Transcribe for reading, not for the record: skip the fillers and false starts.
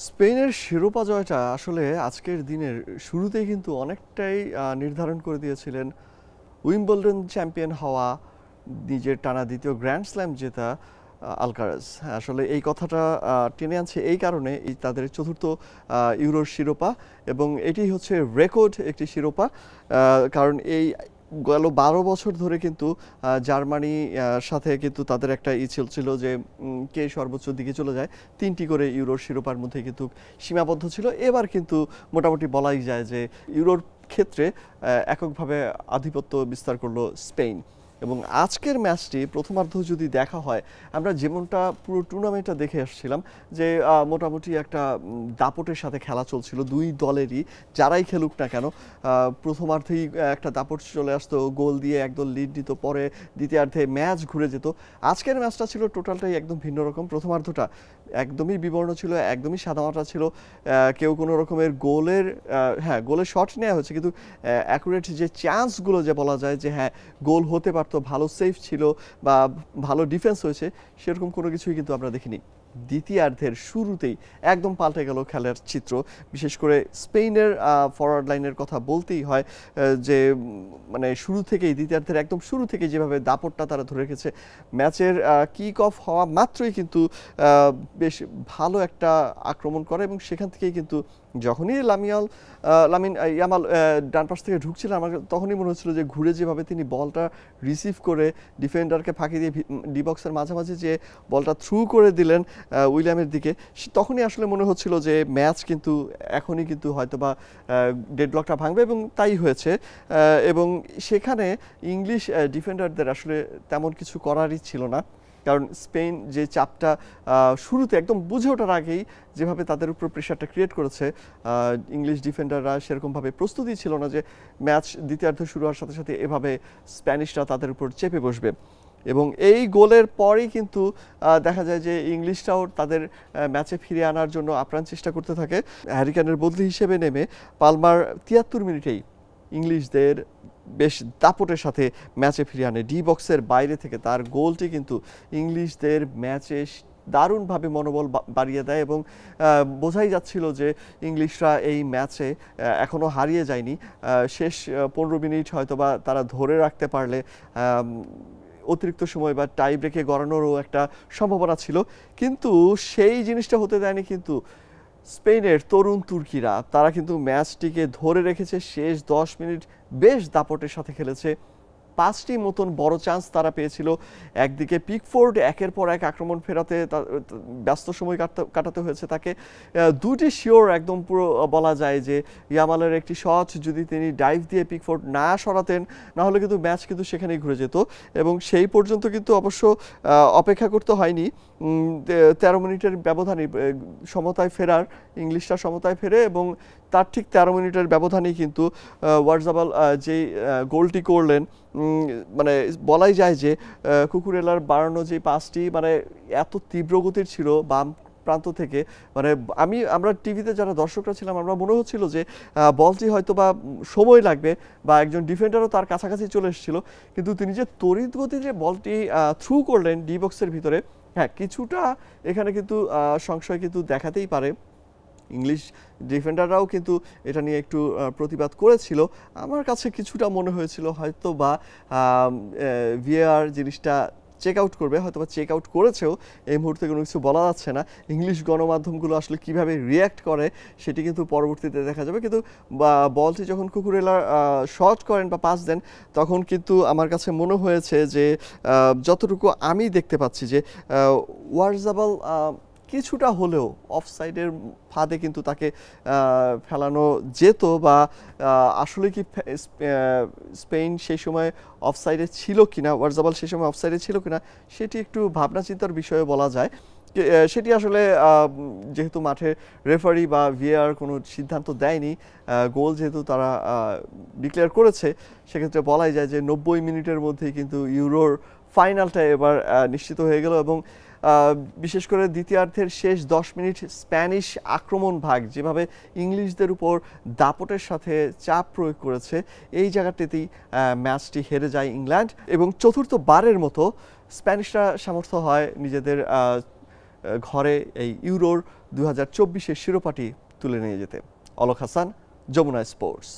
স্পেনের শিরোপা জয়টা আসলে আজকের দিনের শুরুতেই কিন্তু অনেকটাই নির্ধারণ করে দিয়েছিলেন উইম্বলডন চ্যাম্পিয়ন হওয়া, নিজের টানা দ্বিতীয় গ্র্যান্ড স্ল্যাম জেতা আলকারাজ। আসলে এই কথাটা টেনে আনছে এই কারণে এই তাদের চতুর্থ ইউরোর শিরোপা, এবং এটি হচ্ছে রেকর্ড একটি শিরোপা। কারণ এই গেল 12 বছর ধরে কিন্তু জার্মানি সাথে কিন্তু তাদের একটা ছিল যে কে সর্বোচ্চ দিকে চলে যায়, 3টি করে ইউরোর শিরোপার মধ্যে কিন্তু সীমাবদ্ধ ছিল। এবার কিন্তু মোটামুটি বলাই যায় যে ইউরোর ক্ষেত্রে এককভাবে আধিপত্য বিস্তার করলো স্পেন। এবং আজকের ম্যাচটি প্রথমার্ধ যদি দেখা হয়, আমরা যেমনটা পুরো টুর্নামেন্টটা দেখে আসছিলাম যে মোটামুটি একটা দাপটের সাথে খেলা চলছিল দুই দলেরই, যারাই খেলুক না কেন। প্রথমার্ধেই একটা দাপট চলে আসতো, গোল দিয়ে একদল লিড নিত, পরে দ্বিতীয়ার্ধে ম্যাচ ঘুরে যেত। আজকের ম্যাচটা ছিল টোটালটাই একদম ভিন্ন রকম। প্রথমার্ধটা একদমই বিবর্ণ ছিল, একদমই সাদামাটা ছিল। কেউ কোনো রকমের গোলের শট নেওয়া হয়েছে, কিন্তু অ্যাকুরেট যে চান্সগুলো যে বলা যায় যে হ্যাঁ গোল হতে পারতো, ভালো সেফ ছিল বা ভালো ডিফেন্স হয়েছে, সেরকম কোনো কিছুই কিন্তু আমরা দেখিনি। দ্বিতীয়ার্ধের শুরুতেই একদম পাল্টে গেল খেলার চিত্র। বিশেষ করে স্পেনের ফরওয়ার্ড লাইনের কথা বলতেই হয়, যে মানে শুরু থেকেই, দ্বিতীয়ার্ধের একদম শুরু থেকেই যেভাবে দাপটটা তারা ধরে রেখেছে। ম্যাচের কিক অফ হওয়া মাত্রই কিন্তু বেশ ভালো একটা আক্রমণ করে, এবং সেখান থেকেই কিন্তু যখনই লামিন ইয়ামাল ডান পাশ থেকে ঢুকছিলেন, আমার তখনই মনে হচ্ছিল যে ঘুরে যেভাবে তিনি বলটা রিসিভ করে ডিফেন্ডারকে ফাঁকি দিয়ে ডি বক্সের মাঝামাঝি যে বলটা থ্রু করে দিলেন উইলিয়ামের দিকে, তখনই আসলে মনে হচ্ছিল যে ম্যাচ কিন্তু এখনই কিন্তু হয়তো বা ডেডলকটা ভাঙবে, এবং তাই হয়েছে। এবং সেখানে ইংলিশ ডিফেন্ডারদের আসলে তেমন কিছু করারই ছিল না, কারণ স্পেন যে চাপটা শুরুতে একদম বুঝে ওঠার আগেই যেভাবে তাদের উপর প্রেশারটা ক্রিয়েট করেছে, ইংলিশ ডিফেন্ডাররা সেরকমভাবে প্রস্তুতি ছিল না যে ম্যাচ দ্বিতীয়ার্ধ শুরু হওয়ার সাথে সাথে এভাবে স্প্যানিশরা তাদের উপর চেপে বসবে। এবং এই গোলের পরেই কিন্তু দেখা যায় যে ইংলিশরাও তাদের ম্যাচে ফিরে আনার জন্য আপ্রাণ চেষ্টা করতে থাকে। হ্যারি কেইনের বদলি হিসেবে নেমে পালমার 73 মিনিটেই ইংলিশদের বেশ দাপটের সাথে ম্যাচে ফিরিয়ে আনে। ডি বক্সের বাইরে থেকে তার গোলটি কিন্তু ইংলিশদের ম্যাচে দারুণভাবে মনোবল বাড়িয়ে দেয়, এবং বোঝাই যাচ্ছিল যে ইংলিশরা এই ম্যাচে এখনও হারিয়ে যায়নি। শেষ 15 মিনিট হয়তো বা তারা ধরে রাখতে পারলে অতিরিক্ত সময় বা টাই ব্রেকে গড়ানোরও একটা সম্ভাবনা ছিল, কিন্তু সেই জিনিসটা হতে দেয়নি কিন্তু স্পেনের তরুণ তুর্কিরা। তারা কিন্তু ম্যাচটিকে ধরে রেখেছে, শেষ 10 মিনিট বেশ দাপটের সাথে খেলেছে। 5টি মতন বড় চান্স তারা পেয়েছিল। একদিকে পিকফোর্ড একের পর এক আক্রমণ ফেরাতে ব্যস্ত সময় কাটাতে হয়েছে তাকে। দুটি শিওর একদম পুরো বলা যায় যে ইয়ামালের একটি শট যদি তিনি ডাইভ দিয়ে পিকফোর্ড না সরাতেন, না হলে কিন্তু ম্যাচ কিন্তু সেখানেই ঘুরে যেত। এবং সেই পর্যন্ত কিন্তু অবশ্য অপেক্ষা করতে হয়নি। 13 মিনিটের ব্যবধানে সমতায় ফেরার ইংলিশরা সমতায় ফেরে, এবং তার ঠিক 13 মিনিটের ব্যবধানেই কিন্তু ওয়ারজাবাল যেই গোলটি করলেন, মানে বলাই যায় যে কুকুরেলার বাড়ানো যে পাসটি মানে এত তীব্র গতির ছিল বাম প্রান্ত থেকে, মানে আমরা টিভিতে যারা দর্শকরা ছিলাম আমরা মনে হচ্ছিল যে বলটি হয়তো বা সময় লাগবে বা একজন ডিফেন্ডারও তার কাছাকাছি চলে এসেছিল, কিন্তু তিনি যে তড়িৎ গতিতে বলটি থ্রু করলেন ডি বক্সের ভিতরে, হ্যাঁ কিছুটা এখানে কিন্তু সংশয় কিন্তু দেখাতেই পারে। ইংলিশ ডিফেন্ডাররাও কিন্তু এটা নিয়ে একটু প্রতিবাদ করেছিল। আমার কাছে কিছুটা মনে হয়েছিল হয়তো বা ভিএআর জিনিসটা চেক আউট করবে, হয়তো বা চেক আউট করেছেও, এই মুহূর্তে কোনো কিছু বলা যাচ্ছে না। ইংলিশ গণমাধ্যমগুলো আসলে কিভাবে রিয়্যাক্ট করে সেটি কিন্তু পরবর্তীতে দেখা যাবে। কিন্তু বলটি যখন কুকুরেলা শট করেন বা পাস দেন, তখন কিন্তু আমার কাছে মনে হয়েছে যে যতটুকু আমি দেখতে পাচ্ছি যে ওয়ারজাবাল কিছুটা হলেও অফসাইডের ফাঁদে কিন্তু তাকে ফেলানো যেত, বা আসলে কি স্পেন সেই সময় অফসাইডে ছিল কিনা, ওয়ারজাবাল সেই সময় অফসাইডে ছিল কিনা, সেটি একটু ভাবনা চিন্তার বিষয়ে বলা যায়। সেটি আসলে যেহেতু মাঠে রেফারি বা ভিএআর কোনো সিদ্ধান্ত দেয়নি, গোল যেহেতু তারা ডিক্লেয়ার করেছে, সেক্ষেত্রে বলাই যায় যে 90 মিনিটের মধ্যেই কিন্তু ইউরোর ফাইনালটা এবার নিশ্চিত হয়ে গেল। এবং বিশেষ করে দ্বিতীয়ার্ধের শেষ 10 মিনিট স্প্যানিশ আক্রমণ ভাগ যেভাবে ইংলিশদের উপর দাপটের সাথে চাপ প্রয়োগ করেছে, এই জায়গাটিতেই ম্যাচটি হেরে যায় ইংল্যান্ড, এবং চতুর্থবারের মতো স্প্যানিশরা সামর্থ্য হয় নিজেদের ঘরে এই ইউরোর 2024-এর শিরোপাটি তুলে নিয়ে যেতে। অলক হাসান, যমুনা স্পোর্টস।